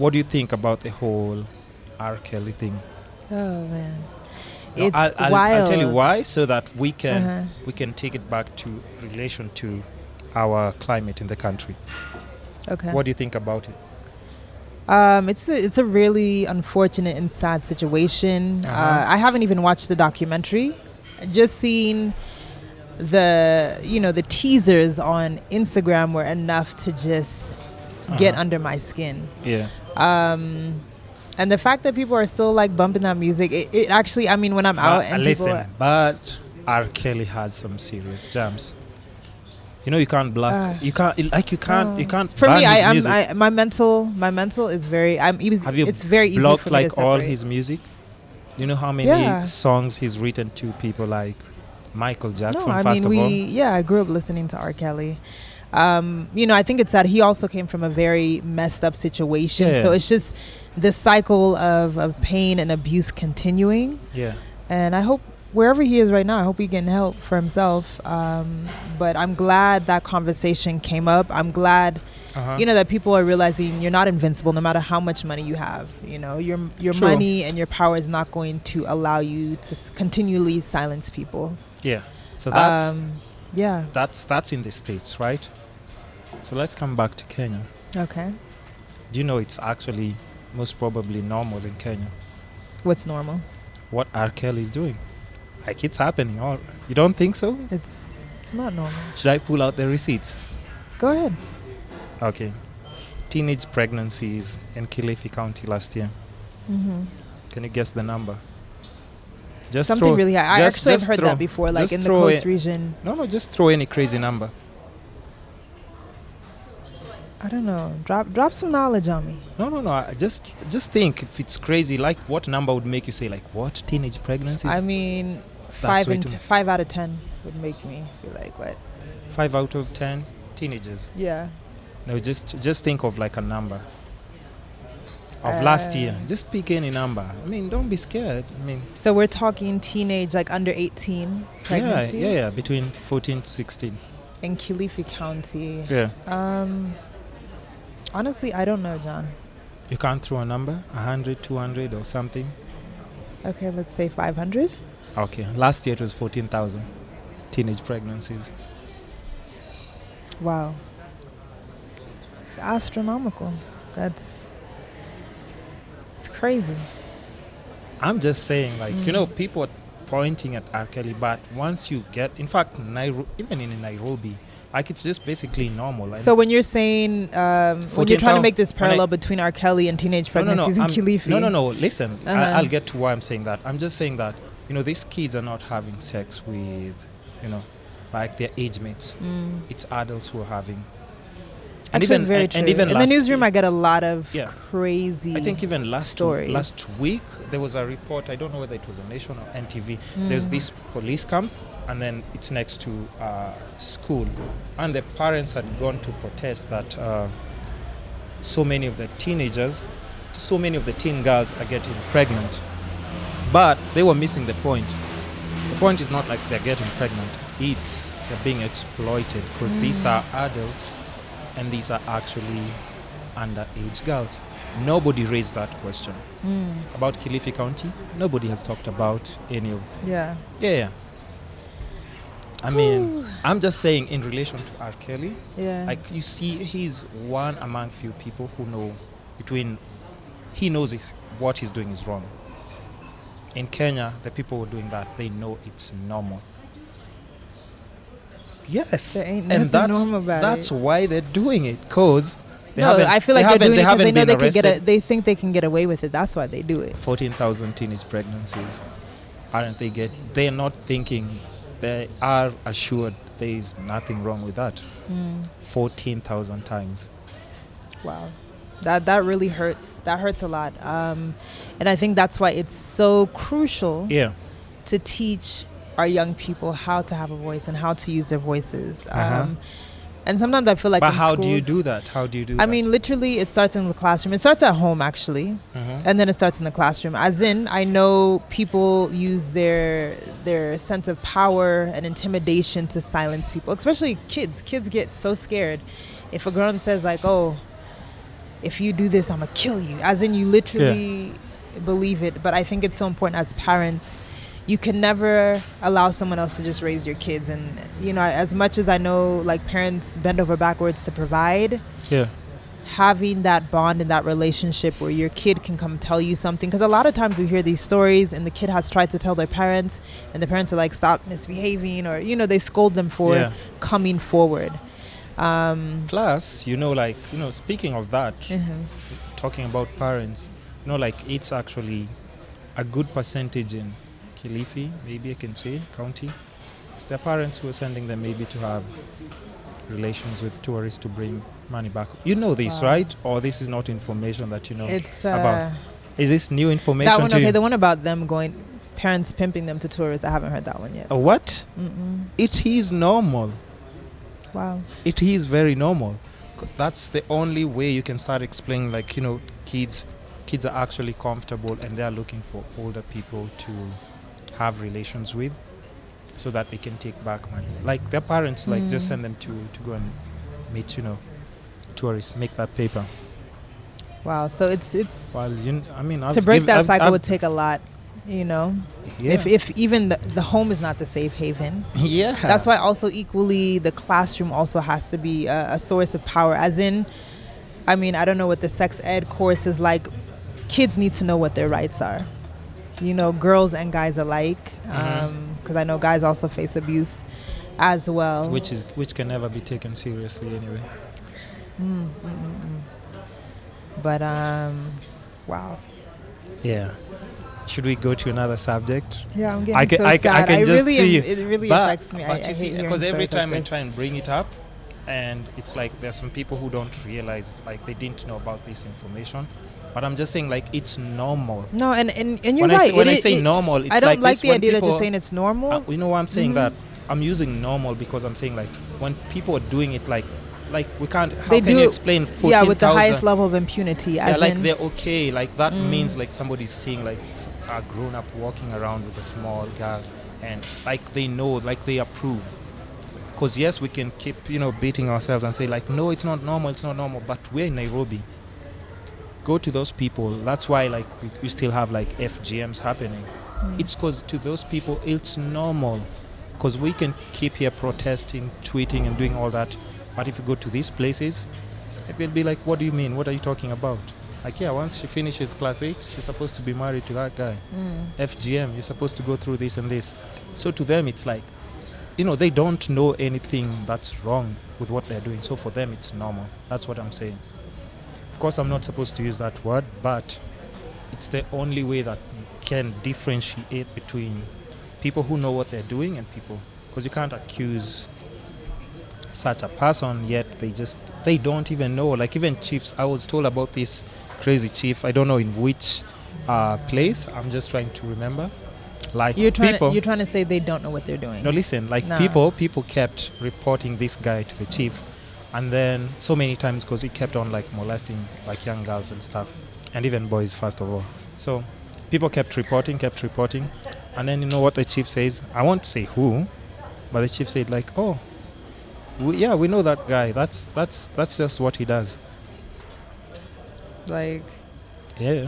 what do you think about the whole R. Kelly thing? Oh man, No, it's I'll tell you wild. why, so that we can Uh-huh. take it back to relation to our climate in the country. Okay. What do you think about it? It's a really unfortunate and sad situation. Uh-huh. I haven't even watched the documentary. Just seen the teasers on Instagram were enough to just get Uh-huh. under my skin. Yeah. And the fact that people are still like bumping that music, it actually, I mean, when I'm out and people, Listen, but R. Kelly has some serious jams. You know, you can't block. You can't like you can't you can't. For ban me, his music. my mental is very. Have you It's very easy blocked for me to like all separate. his music? You know how many Yeah. songs he's written to people like Michael Jackson? No, I first mean of all, I grew up listening to R. Kelly. I think it's that he also came from a very messed up situation. Yeah. So it's just this cycle of pain and abuse continuing. yeah, And I hope wherever he is right now, I hope he can help for himself. But I'm glad that conversation came up. I'm glad, uh-huh. that people are realizing you're not invincible no matter how much money you have. Your True. money and your power is not going to allow you to continually silence people. yeah. So that's Yeah. that's in the States, right? So let's come back to Kenya. Okay. Do you know it's actually most probably normal in Kenya What's normal? what R. Kelly is doing? Like it's happening. All you don't think so? It's not normal. Should I pull out the receipts? Go ahead. Okay. Teenage pregnancies in Kilifi County last year. Mm-hmm. Can you guess the number? Just Something throw- really high. I just- actually have just heard throw- that before, like just in the throw coast it- region. No, just throw any crazy number. I don't know. Drop some knowledge on me. No. Just think if it's crazy. Like what number would make you say like what teenage pregnancies? I mean, That's way too- 5 out of 10 would make me feel like what? 5 out of 10 teenagers. Yeah. No, just think of like a number of last year. Just pick any number. I mean, don't be scared. I mean, So we're talking teenage, like under 18 pregnancies. yeah, between 14 to 16. In Kilifi County. Yeah. Honestly, I don't know, John. You can't throw a number, 100, 200 or something. Okay, let's say 500. Okay, last year it was 14,000 teenage pregnancies. Wow. It's astronomical. It's crazy. I'm just saying, like, people are pointing at R. Kelly, but once you get, in fact, even in Nairobi, like, it's just basically normal. Like, So when you're saying, when you're trying to make this when I- parallel between R. Kelly and teenage pregnancies in Kilifi. No, listen, Uh-huh. I'll get to why I'm saying that. I'm just saying that, these kids are not having sex with, like their age mates. It's adults who are having. Actually, it's very true. And even in the last newsroom, year- I get a lot of Yeah. crazy. I think even last stories. week there was a report. I don't know whether it was a Nation or NTV. There's this police camp, and then it's next to school, and the parents had gone to protest that so many of the teen girls are getting pregnant, but they were missing the point. The point is not like they're getting pregnant; it's they're being exploited because these are adults, and these are actually underage girls. Nobody raised that question about Kilifi County. Nobody has talked about any of. Yeah. Yeah. I mean, I'm just saying in relation to R. Kelly, Yeah. like you see, he's one among few people who know he knows what he's doing is wrong. In Kenya, the people who are doing that, they know it's normal. Yes, There ain't and nothing normal about that's it. why they're doing it, because I feel like they're doing it because they know been they can arrested. they think they can get away with it. That's why they do it. 14,000 teenage pregnancies. Aren't they they're not thinking, they are assured there is nothing wrong with that. 14,000 times. Wow. That really hurts. That hurts a lot. And I think that's why it's so crucial Yeah. to teach our young people how to have a voice and how to use their voices. And sometimes I feel like But in how do you schools- do that? How do you do I that? mean, literally, it starts in the classroom. It starts at home, actually, and then it starts in the classroom. As in, I know people use their sense of power and intimidation to silence people, especially kids. Kids get so scared if a grown-up says like, "Oh, if you do this, I'm gonna kill you. As in, you literally believe it. But I think it's so important as parents. You can never allow someone else to just raise your kids. And, you know, as much as I know, like, parents bend over backwards to provide, Yeah. having that bond and that relationship where your kid can come tell you something. Because a lot of times we hear these stories and the kid has tried to tell their parents and the parents are like, stop misbehaving, or, you know, they scold them for coming forward. Plus, you know, like, you know, speaking of that, Mhm. talking about parents, you know, like, it's actually a good percentage in Kilifi, maybe I can say, county. It's their parents who are sending them maybe to have relations with tourists to bring money back. You know this, Wow. right? Or this is not information that you know It's about? Is this new information that one. to Okay, you? the one about them going, parents pimping them to tourists. I haven't heard that one yet. A what? Mm-mm. It is normal. Wow. It is very normal. That's the only way you can start explaining, like, you know, kids are actually comfortable and they are looking for older people to have relations with so that they can take back money. Like, their parents, like, just send them to go and meet, you know, tourists, make that paper. Wow. So it's Well, I mean, to break that cycle would take a lot, you know. yeah. If even the home is not the safe haven. Yeah. That's why also equally the classroom also has to be a source of power. As in, I mean, I don't know what the sex ed course is like. Kids need to know what their rights are. You know, girls and guys alike. Because I know guys also face abuse as well. Which can never be taken seriously anyway. But wow. Yeah. Should we go to another subject? Yeah, I'm getting I can- so I sad. can just really see am, it really But affects me. you I see, hate hearing because every stories like time I this. try and bring it up, and it's like there's some people who don't realize, like, they didn't know about this information. But I'm just saying, like, it's normal. No, and you're When right. when I It- say it- normal, it's I don't like this the when idea that you're people- saying it's normal. you know why I'm saying that? I'm using normal because I'm saying, like, when people are doing it, like we can't. How They can do you it- explain 14,000? Yeah, with the highest level of impunity. Yeah, As like in, they're okay. Like that means like somebody's seeing like a grown up walking around with a small girl, and like they know, like they approve. Because yes, we can keep beating ourselves and say like, no, it's not normal, but we're in Nairobi. Go to those people. That's why like we still have like FGMs happening. It's because to those people it's normal. Because we can keep here protesting, tweeting, and doing all that. But if you go to these places, it will be like, what do you mean? What are you talking about? Like, yeah, once she finishes class 8, she's supposed to be married to that guy. FGM, you're supposed to go through this and this. So to them, it's like, they don't know anything that's wrong with what they're doing. So for them, it's normal. That's what I'm saying. Of course, I'm not supposed to use that word, but it's the only way that can differentiate between people who know what they're doing and people. Because you can't accuse such a person, yet they don't even know. Like even chiefs, I was told about this crazy chief. I don't know in which place. I'm just trying to remember. Like you're trying people, to say they don't know what they're doing. no, listen. Like No. people kept reporting this guy to the chief, and then so many times because he kept on like molesting like young girls and stuff, and even boys first of all. So people kept reporting, and then you know what the chief says? I won't say who, but the chief said like, oh. We know that guy. That's just what he does. Like, Yeah.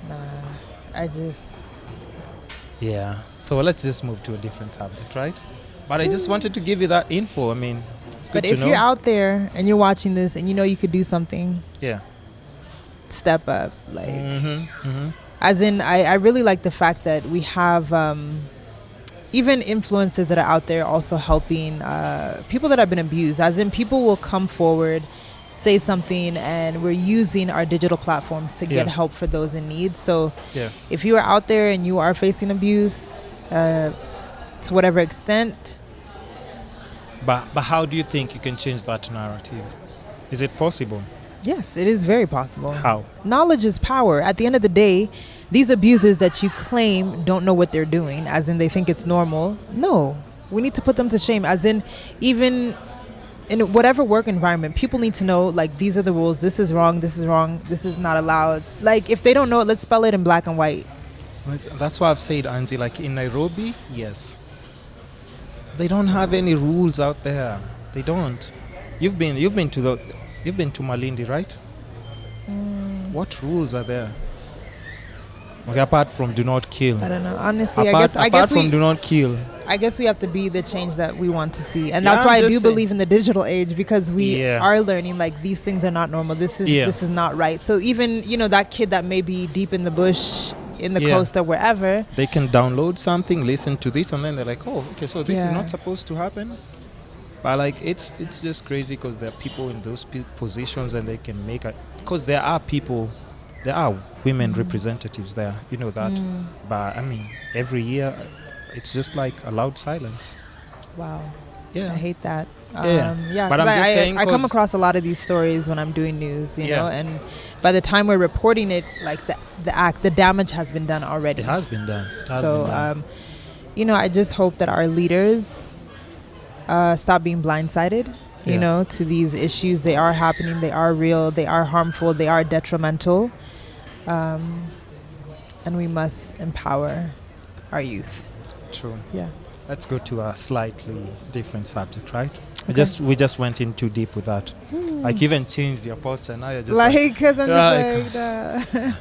nah, I just. Yeah. So let's just move to a different subject, right? But I just wanted to give you that info. I mean, it's good But to if know. you're out there and you're watching this and you know you could do something, Yeah. step up. Like, Mm-hmm. as in, I really like the fact that we have even influencers that are out there also helping people that have been abused. As in, people will come forward, say something, and we're using our digital platforms to get Yeah. help for those in need. So Yeah. if you are out there and you are facing abuse, to whatever extent, But how do you think you can change that narrative? Is it possible? yes, it is very possible. How? Knowledge is power. At the end of the day, these abusers that you claim don't know what they're doing, as in they think it's normal. No, we need to put them to shame. As in, even in whatever work environment, people need to know, like, these are the rules. This is wrong. This is not allowed. Like, if they don't know it, let's spell it in black and white. That's why I've said, Angie, like in Nairobi, yes. They don't have any rules out there. They don't. You've been to You've been to Malindi, right? What rules are there? Okay, apart from do not kill. I don't know. Honestly, Apart I guess from we do not kill. I guess we have to be the change that we want to see, and Yeah, that's why I I'm do just saying. believe in the digital age, because we Yeah. are learning like these things are not normal. This is not right. So even that kid that may be deep in the bush, in the Yeah. coast or wherever, They can download something, listen to this, and then they're like, oh, okay, so this is Yeah. not supposed to happen. But like, it's just crazy because there are people in those positions, and they can make it. Because there are women representatives there, you know that. But I mean, every year, it's just like a loud silence. wow, Yeah. I hate that. Yeah. Yeah, But 'cause I'm just saying I come 'cause- across a lot of these stories when I'm doing news, you Yeah. know, and by the time we're reporting it, like the damage has been done already. It has been done. It has So, been done. I just hope that our leaders stop being blindsided, Yeah. to these issues. They are happening. They are real. They are harmful. They are detrimental. And we must empower our youth. True. Yeah. Let's go to a slightly different subject, right? Okay. We just went in too deep with that. Like even changed your posture. Now you're just Because I'm Like- just like,